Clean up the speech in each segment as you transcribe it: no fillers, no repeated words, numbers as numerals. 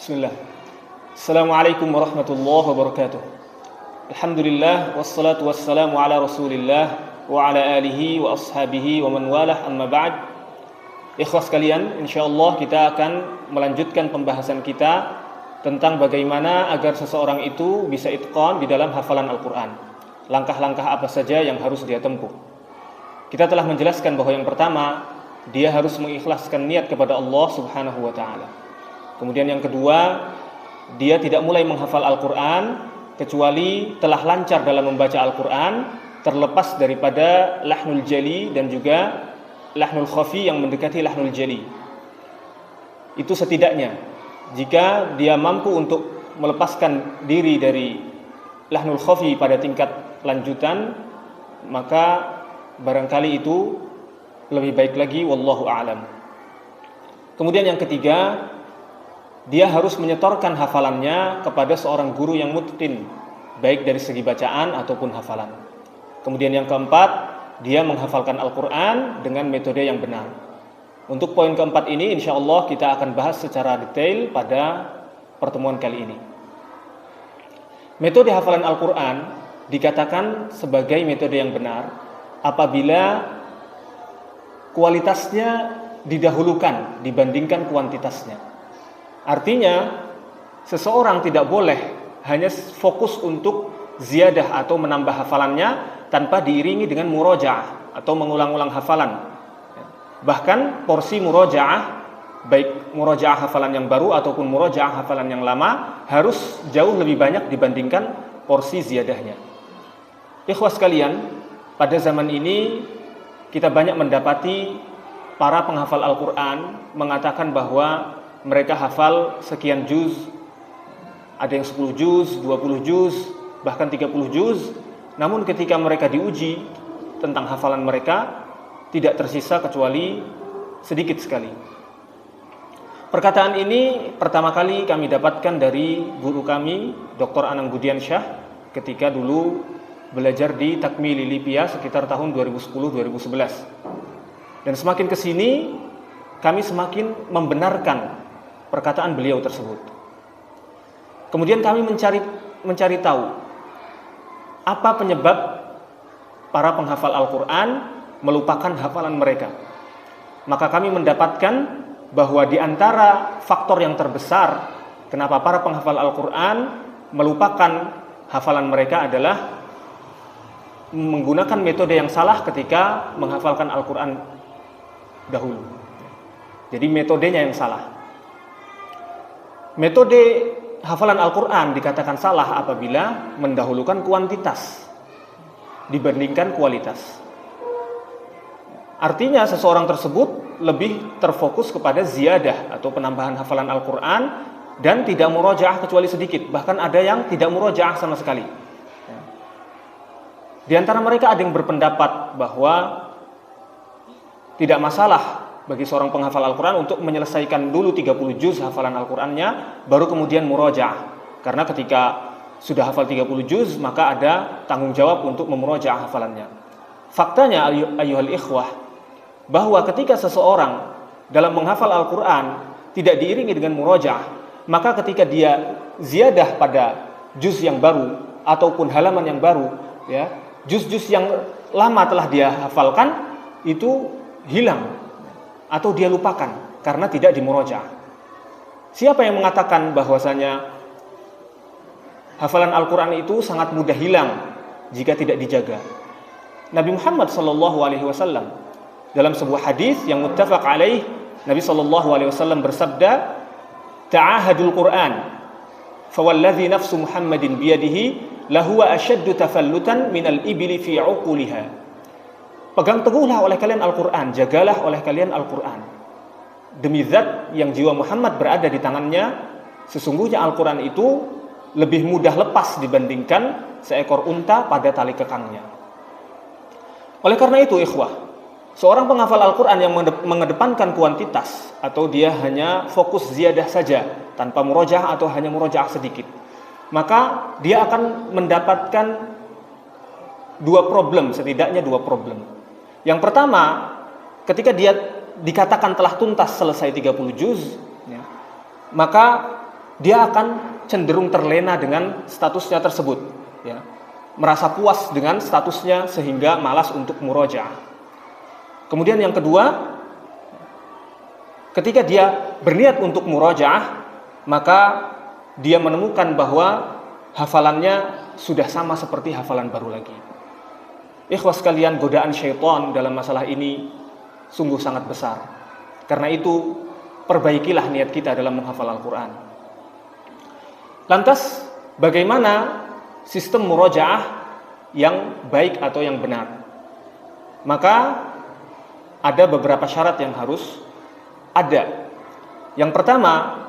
Bismillah. Assalamualaikum warahmatullahi wabarakatuh. Alhamdulillah wassalatu wassalamu ala Rasulillah wa ala alihi wa ashabihi wa man walah, amma ba'd. Ikhwas sekalian, insyaallah kita akan melanjutkan pembahasan kita tentang bagaimana agar seseorang itu bisa itqan di dalam hafalan Al-Qur'an. Langkah-langkah apa saja yang harus dia tempuh. Kita telah menjelaskan bahwa yang pertama, dia harus mengikhlaskan niat kepada Allah Subhanahu wa taala. Kemudian yang kedua, dia tidak mulai menghafal Al-Qur'an kecuali telah lancar dalam membaca Al-Qur'an, terlepas daripada lahnul jali dan juga lahnul khafi yang mendekati lahnul jali. Itu setidaknya jika dia mampu untuk melepaskan diri dari lahnul khafi pada tingkat lanjutan, maka barangkali itu lebih baik lagi, wallahu a'lam. Kemudian yang ketiga, dia harus menyetorkan hafalannya kepada seorang guru yang mutqin, baik dari segi bacaan ataupun hafalan. Kemudian yang keempat, dia menghafalkan Al-Qur'an dengan metode yang benar. Untuk poin keempat ini insyaallah kita akan bahas secara detail pada pertemuan kali ini. Metode hafalan Al-Qur'an dikatakan sebagai metode yang benar apabila kualitasnya didahulukan dibandingkan kuantitasnya. Artinya, seseorang tidak boleh hanya fokus untuk ziyadah atau menambah hafalannya tanpa diiringi dengan murojaah atau mengulang-ulang hafalan. Bahkan porsi murojaah, baik murojaah hafalan yang baru ataupun murojaah hafalan yang lama, harus jauh lebih banyak dibandingkan porsi ziyadahnya. Ikhwas sekalian, pada zaman ini kita banyak mendapati para penghafal Al-Qur'an mengatakan bahwa mereka hafal sekian juz, ada yang 10 juz, 20 juz, bahkan 30 juz. Namun ketika mereka diuji tentang hafalan mereka, tidak tersisa kecuali sedikit sekali. Perkataan ini pertama kali kami dapatkan dari guru kami, Dr. Anang Budiansyah, ketika dulu belajar di Takmili Lipia sekitar tahun 2010-2011. Dan semakin kesini, kami semakin membenarkan perkataan beliau tersebut. Kemudian kami mencari tahu apa penyebab para penghafal Al-Qur'an melupakan hafalan mereka. Maka kami mendapatkan bahwa di antara faktor yang terbesar kenapa para penghafal Al-Qur'an melupakan hafalan mereka adalah menggunakan metode yang salah ketika menghafalkan Al-Qur'an dahulu. Jadi metodenya yang salah. Metode hafalan Al-Qur'an dikatakan salah apabila mendahulukan kuantitas dibandingkan kualitas. Artinya seseorang tersebut lebih terfokus kepada ziyadah atau penambahan hafalan Al-Qur'an dan tidak murojaah kecuali sedikit. Bahkan ada yang tidak murojaah sama sekali. Di antara mereka ada yang berpendapat bahwa tidak masalah bagi seorang penghafal Al-Qur'an untuk menyelesaikan dulu 30 juz hafalan Al-Qur'annya, baru kemudian murojaah. Karena ketika sudah hafal 30 juz, maka ada tanggung jawab untuk memurojaah hafalannya. Faktanya ayyuhal ikhwah, bahwa ketika seseorang dalam menghafal Al-Qur'an tidak diiringi dengan murojaah, maka ketika dia ziyadah pada juz yang baru ataupun halaman yang baru, ya, juz-juz yang lama telah dia hafalkan itu hilang atau dia lupakan karena tidak dimurojaah. Siapa yang mengatakan bahwasanya hafalan Al-Qur'an itu sangat mudah hilang jika tidak dijaga? Nabi Muhammad SAW dalam sebuah hadis yang muttafaq alaih, Nabi SAW bersabda, "Ta'ahadul Qur'an, fawalladzi nafsu Muhammadin biyadihi lahuwa ashaddu tafallutan minal ibli fi 'uquliha." Pegang teguhlah oleh kalian Al-Qur'an, jagalah oleh kalian Al-Qur'an. Demi zat yang jiwa Muhammad berada di tangannya, sesungguhnya Al-Qur'an itu lebih mudah lepas dibandingkan seekor unta pada tali kekangnya. Oleh karena itu, ikhwah, seorang penghafal Al-Qur'an yang mengedepankan kuantitas atau dia hanya fokus ziyadah saja tanpa murojaah atau hanya murojaah sedikit, maka dia akan mendapatkan setidaknya dua problem. Yang pertama, ketika dia dikatakan telah tuntas selesai 30 juz, ya, maka dia akan cenderung terlena dengan statusnya tersebut, ya. Merasa puas dengan statusnya sehingga malas untuk murojaah. Kemudian yang kedua, ketika dia berniat untuk murojaah, maka dia menemukan bahwa hafalannya sudah sama seperti hafalan baru lagi. Ikhwas sekalian, godaan syaitan dalam masalah ini sungguh sangat besar. Karena itu, perbaikilah niat kita dalam menghafal Al-Quran. Lantas, bagaimana sistem murojaah yang baik atau yang benar? Maka ada beberapa syarat yang harus ada. Yang pertama,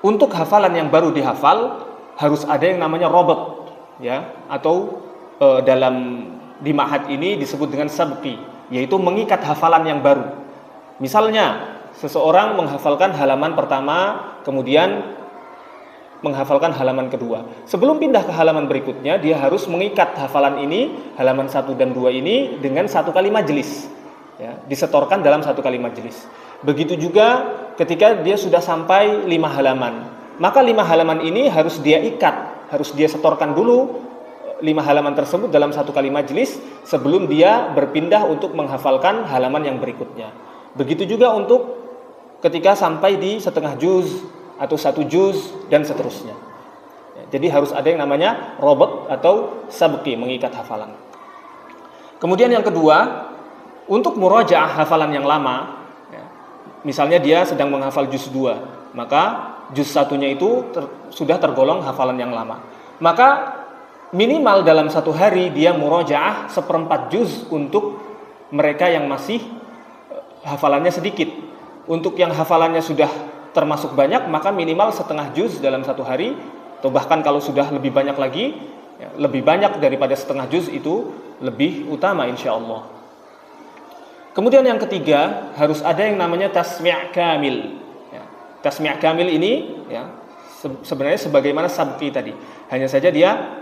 untuk hafalan yang baru dihafal harus ada yang namanya robot, ya, atau di ma'had ini disebut dengan sabqi, yaitu mengikat hafalan yang baru. Misalnya, seseorang menghafalkan halaman pertama, kemudian menghafalkan halaman kedua. Sebelum pindah ke halaman berikutnya, dia harus mengikat hafalan ini, halaman 1 dan 2 ini dengan satu kali majelis, ya, disetorkan dalam satu kali majelis. Begitu juga ketika dia sudah sampai 5 halaman, maka 5 halaman ini harus dia ikat, harus dia setorkan dulu 5 halaman tersebut dalam satu kali majelis sebelum dia berpindah untuk menghafalkan halaman yang berikutnya. Begitu juga untuk ketika sampai di setengah juz atau 1 juz dan seterusnya. Jadi harus ada yang namanya robot atau sabqi, mengikat hafalan. Kemudian yang kedua, untuk murojaah hafalan yang lama, misalnya dia sedang menghafal juz 2, maka juz 1-nya itu sudah tergolong hafalan yang lama. Maka minimal dalam satu hari dia murojaah 1/4 juz untuk mereka yang masih hafalannya sedikit. Untuk yang hafalannya sudah termasuk banyak, maka minimal setengah juz dalam satu hari, atau bahkan kalau sudah lebih banyak lagi, ya, lebih banyak daripada setengah juz itu lebih utama insya Allah. Kemudian yang ketiga, harus ada yang namanya tasmi' kamil. Ya, tasmi' kamil ini, ya, sebenarnya sebagaimana sabqi tadi, hanya saja dia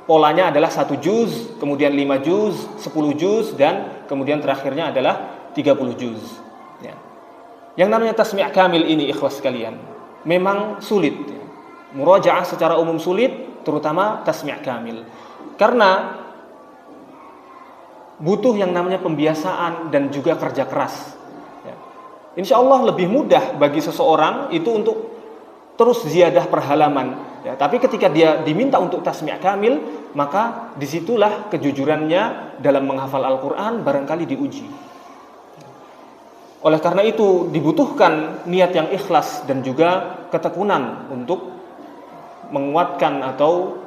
polanya adalah 1 juz, kemudian 5 juz, 10 juz, dan kemudian terakhirnya adalah 30 juz, ya. Yang namanya tasmi' kamil ini, ikhwas sekalian, memang sulit, ya. Murojaah secara umum sulit, terutama tasmi' kamil, karena butuh yang namanya pembiasaan dan juga kerja keras, ya. Insya Allah lebih mudah bagi seseorang itu untuk terus ziyadah per halaman, ya. Tapi ketika dia diminta untuk tasmi' kamil, maka disitulah kejujurannya dalam menghafal Al-Quran barangkali diuji. Oleh karena itu dibutuhkan niat yang ikhlas dan juga ketekunan untuk menguatkan atau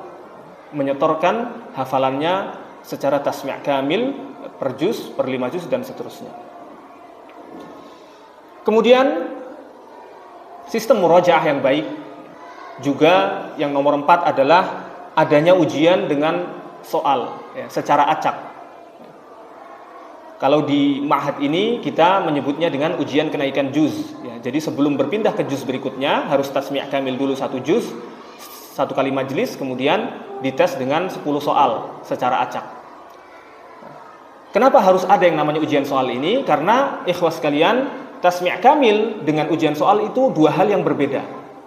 menyetorkan hafalannya secara tasmi' kamil per juz, per 5 juz dan seterusnya. Kemudian sistem murojaah yang baik juga yang nomor 4 adalah adanya ujian dengan soal, ya, secara acak. Kalau di ma'had ini kita menyebutnya dengan ujian kenaikan juz, ya. Jadi sebelum berpindah ke juz berikutnya harus tasmi' kamil dulu 1 juz, 1 kali majelis, kemudian dites dengan 10 soal secara acak. Kenapa harus ada yang namanya ujian soal ini? Karena ikhwas sekalian, tasmi' kamil dengan ujian soal itu 2 hal yang berbeda,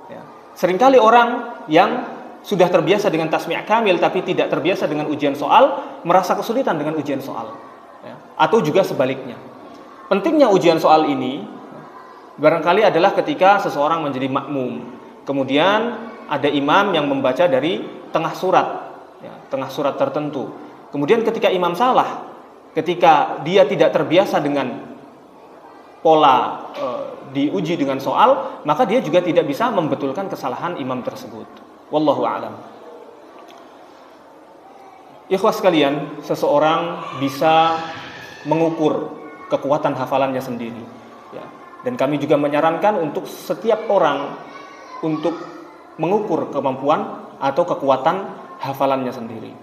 ya. Seringkali orang yang sudah terbiasa dengan tasmi' kamil tapi tidak terbiasa dengan ujian soal merasa kesulitan dengan ujian soal, ya. Atau juga sebaliknya. Pentingnya ujian soal ini barangkali adalah ketika seseorang menjadi makmum, kemudian ada imam yang membaca dari tengah surat, ya, tengah surat tertentu. Kemudian ketika imam salah, ketika dia tidak terbiasa dengan pola diuji dengan soal, maka dia juga tidak bisa membetulkan kesalahan imam tersebut. Wallahu a'lam. Ikhwas sekalian, seseorang bisa mengukur kekuatan hafalannya sendiri, ya. Dan kami juga menyarankan untuk setiap orang untuk mengukur kemampuan atau kekuatan hafalannya sendiri.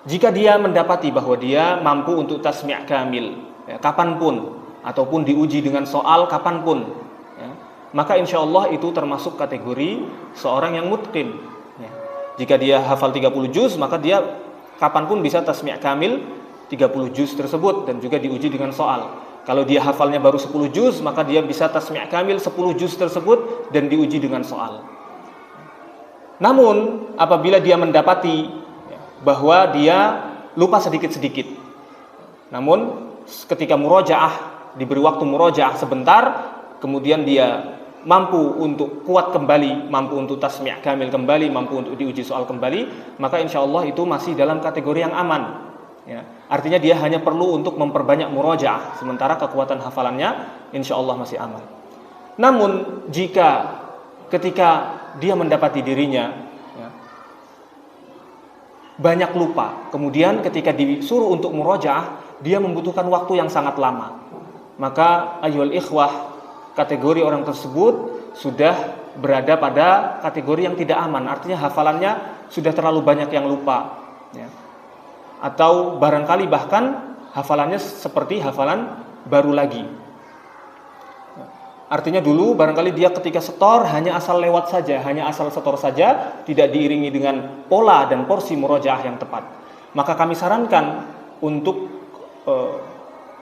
Jika dia mendapati bahwa dia mampu untuk tasmi' kamil, ya, kapanpun, ataupun diuji dengan soal kapanpun, ya, maka insya Allah itu termasuk kategori seorang yang mutqin, ya. Jika dia hafal 30 juz, maka dia kapanpun bisa tasmi' kamil 30 juz tersebut dan juga diuji dengan soal. Kalau dia hafalnya baru 10 juz, maka dia bisa tasmi' kamil 10 juz tersebut dan diuji dengan soal. Namun apabila dia mendapati bahwa dia lupa sedikit-sedikit, namun ketika murojaah, diberi waktu murojaah sebentar, kemudian dia mampu untuk kuat kembali, mampu untuk tasmi' kamil kembali, mampu untuk diuji soal kembali, maka insya Allah itu masih dalam kategori yang aman. Ya, artinya dia hanya perlu untuk memperbanyak murojaah, sementara kekuatan hafalannya insya Allah masih aman. Namun jika ketika dia mendapati dirinya banyak lupa, kemudian ketika disuruh untuk murojaah dia membutuhkan waktu yang sangat lama, maka ayyuhal ikhwah, kategori orang tersebut sudah berada pada kategori yang tidak aman. Artinya hafalannya sudah terlalu banyak yang lupa, ya. Atau barangkali bahkan hafalannya seperti hafalan baru lagi. Artinya dulu barangkali dia ketika setor hanya asal lewat saja, hanya asal setor saja, tidak diiringi dengan pola dan porsi murojaah yang tepat. Maka kami sarankan untuk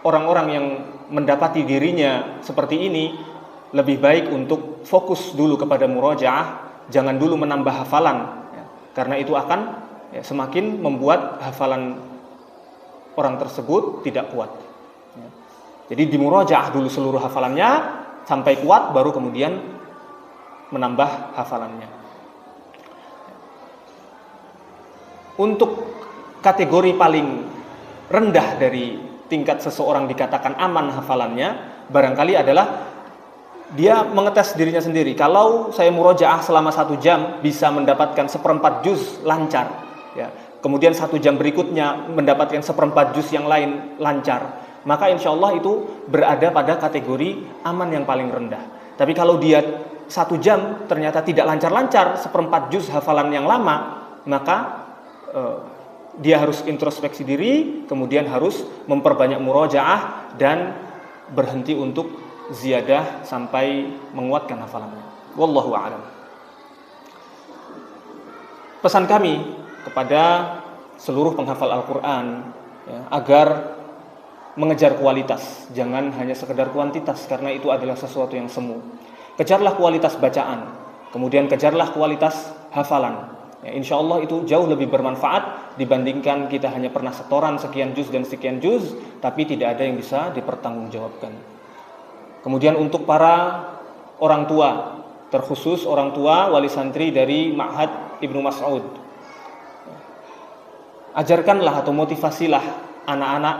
orang-orang yang mendapati dirinya seperti ini, lebih baik untuk fokus dulu kepada murojaah, jangan dulu menambah hafalan, ya, karena itu akan semakin membuat hafalan orang tersebut tidak kuat. Jadi dimurojaah dulu seluruh hafalannya sampai kuat, baru kemudian menambah hafalannya. Untuk kategori paling rendah dari tingkat seseorang dikatakan aman hafalannya, barangkali adalah dia mengetes dirinya sendiri. Kalau saya murojaah selama 1 jam bisa mendapatkan 1/4 juz lancar, ya. Kemudian 1 jam berikutnya mendapatkan 1/4 juz yang lain lancar, maka insya Allah itu berada pada kategori aman yang paling rendah. Tapi kalau dia 1 jam ternyata tidak lancar-lancar, 1/4 juz hafalan yang lama, maka dia harus introspeksi diri, kemudian harus memperbanyak murojaah dan berhenti untuk ziyadah sampai menguatkan hafalannya. Wallahu a'lam. Pesan kami kepada seluruh penghafal Al-Quran, ya, agar mengejar kualitas, jangan hanya sekedar kuantitas, karena itu adalah sesuatu yang semu. Kejarlah kualitas bacaan, kemudian kejarlah kualitas hafalan. Ya, insya Allah itu jauh lebih bermanfaat dibandingkan kita hanya pernah setoran sekian juz dan sekian juz, tapi tidak ada yang bisa dipertanggungjawabkan. Kemudian untuk para orang tua, terkhusus orang tua wali santri dari Ma'had Ibnu Mas'ud, ajarkanlah atau motivasilah anak-anak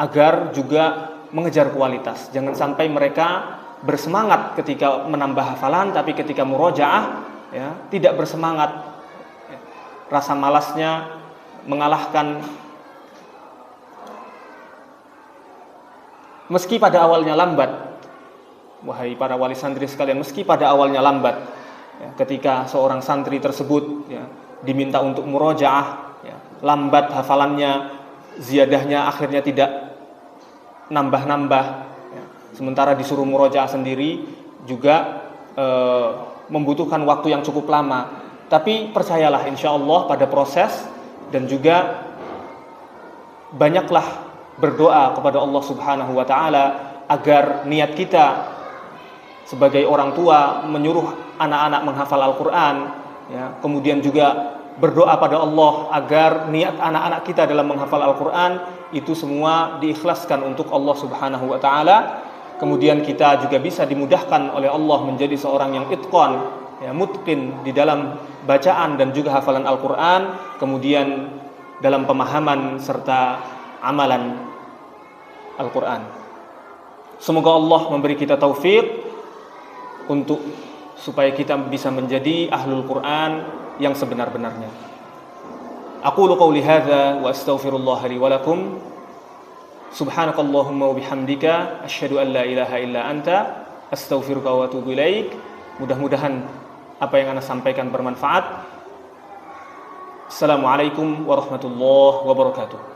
agar juga mengejar kualitas. Jangan sampai mereka bersemangat ketika menambah hafalan, tapi ketika murojaah, ya, tidak bersemangat. Rasa malasnya mengalahkan. Meski pada awalnya lambat, wahai para wali santri sekalian, meski pada awalnya lambat, ya, ketika seorang santri tersebut, ya, diminta untuk murojaah, ya, lambat hafalannya, ziyadahnya akhirnya tidak nambah-nambah, ya, sementara disuruh murojaah sendiri juga membutuhkan waktu yang cukup lama. Tapi percayalah insya Allah pada proses, dan juga banyaklah berdoa kepada Allah Subhanahu wa Ta'ala agar niat kita sebagai orang tua menyuruh anak-anak menghafal Al-Quran, ya, kemudian juga berdoa pada Allah agar niat anak-anak kita dalam menghafal Al-Quran itu semua diikhlaskan untuk Allah Subhanahu wa Ta'ala. Kemudian kita juga bisa dimudahkan oleh Allah menjadi seorang yang itqan, ya, mutqin di dalam bacaan dan juga hafalan Al-Quran, kemudian dalam pemahaman serta amalan Al-Quran. Semoga Allah memberi kita taufik untuk supaya kita bisa menjadi ahlul Quran yang sebenar-benarnya. Aqulu qawli hadza wa astaghfirullah li wa lakum. Subhanakallahumma wa bihamdika asyhadu an la ilaha illa anta astaghfiruka wa atubu ilaik. Mudah-mudahan apa yang Anda sampaikan bermanfaat. Assalamualaikum warahmatullahi wabarakatuh.